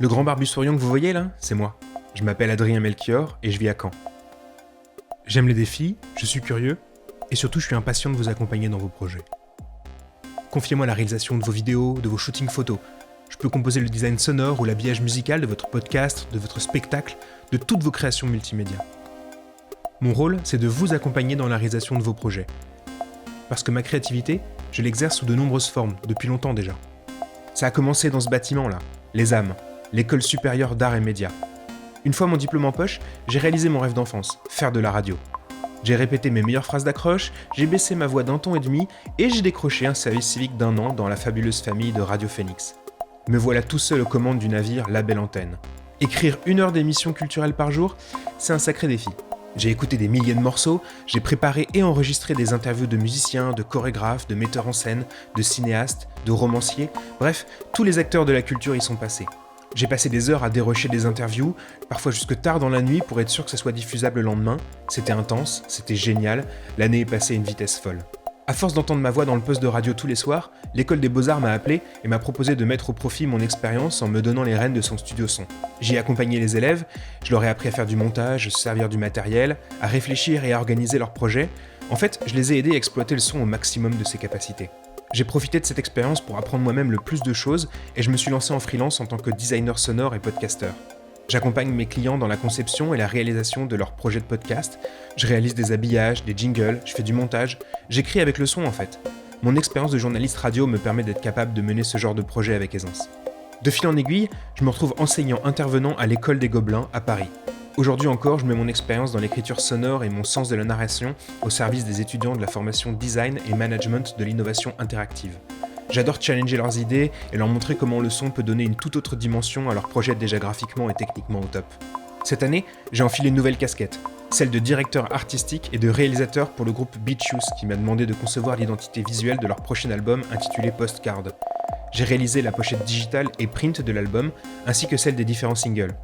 Le grand barbu souriant que vous voyez là, c'est moi. Je m'appelle Adrien Melchior et je vis à Caen. J'aime les défis, je suis curieux et surtout je suis impatient de vous accompagner dans vos projets. Confiez-moi la réalisation de vos vidéos, de vos shootings photos. Je peux composer le design sonore ou l'habillage musical de votre podcast, de votre spectacle, de toutes vos créations multimédia. Mon rôle, c'est de vous accompagner dans la réalisation de vos projets. Parce que ma créativité, je l'exerce sous de nombreuses formes, depuis longtemps déjà. Ça a commencé dans ce bâtiment-là, les âmes, l'école supérieure d'art et médias. Une fois mon diplôme en poche, j'ai réalisé mon rêve d'enfance, faire de la radio. J'ai répété mes meilleures phrases d'accroche, j'ai baissé ma voix d'un ton et demi et j'ai décroché un service civique d'1 an dans la fabuleuse famille de Radio Phoenix. Me voilà tout seul aux commandes du navire La Belle Antenne. Écrire 1 heure d'émission culturelle par jour, c'est un sacré défi. J'ai écouté des milliers de morceaux, j'ai préparé et enregistré des interviews de musiciens, de chorégraphes, de metteurs en scène, de cinéastes, de romanciers, bref, tous les acteurs de la culture y sont passés. J'ai passé des heures à dérocher des interviews, parfois jusque tard dans la nuit pour être sûr que ça soit diffusable le lendemain. C'était intense, c'était génial, l'année est passée à une vitesse folle. À force d'entendre ma voix dans le poste de radio tous les soirs, l'école des Beaux-Arts m'a appelé et m'a proposé de mettre au profit mon expérience en me donnant les rênes de son studio son. J'y ai accompagné les élèves, je leur ai appris à faire du montage, à se servir du matériel, à réfléchir et à organiser leurs projets. En fait, je les ai aidés à exploiter le son au maximum de ses capacités. J'ai profité de cette expérience pour apprendre moi-même le plus de choses et je me suis lancé en freelance en tant que designer sonore et podcasteur. J'accompagne mes clients dans la conception et la réalisation de leurs projets de podcast. Je réalise des habillages, des jingles, je fais du montage. J'écris avec le son en fait. Mon expérience de journaliste radio me permet d'être capable de mener ce genre de projet avec aisance. De fil en aiguille, je me retrouve enseignant-intervenant à l'école des Gobelins à Paris. Aujourd'hui encore, je mets mon expérience dans l'écriture sonore et mon sens de la narration au service des étudiants de la formation Design et Management de l'innovation interactive. J'adore challenger leurs idées et leur montrer comment le son peut donner une toute autre dimension à leur projet déjà graphiquement et techniquement au top. Cette année, j'ai enfilé une nouvelle casquette, celle de directeur artistique et de réalisateur pour le groupe Beachus qui m'a demandé de concevoir l'identité visuelle de leur prochain album intitulé Postcard. J'ai réalisé la pochette digitale et print de l'album ainsi que celle des différents singles.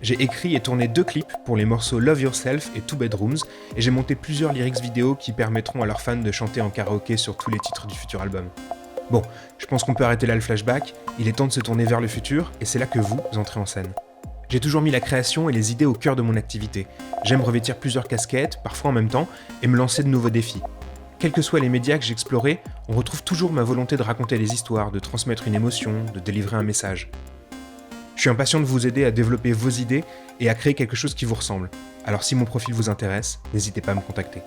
J'ai écrit et tourné 2 clips pour les morceaux Love Yourself et Two Bedrooms et j'ai monté plusieurs lyrics vidéo qui permettront à leurs fans de chanter en karaoké sur tous les titres du futur album. Bon, je pense qu'on peut arrêter là le flashback, il est temps de se tourner vers le futur et c'est là que vous entrez en scène. J'ai toujours mis la création et les idées au cœur de mon activité. J'aime revêtir plusieurs casquettes, parfois en même temps, et me lancer de nouveaux défis. Quels que soient les médias que j'ai explorés, on retrouve toujours ma volonté de raconter des histoires, de transmettre une émotion, de délivrer un message. Je suis impatient de vous aider à développer vos idées et à créer quelque chose qui vous ressemble. Alors si mon profil vous intéresse, n'hésitez pas à me contacter.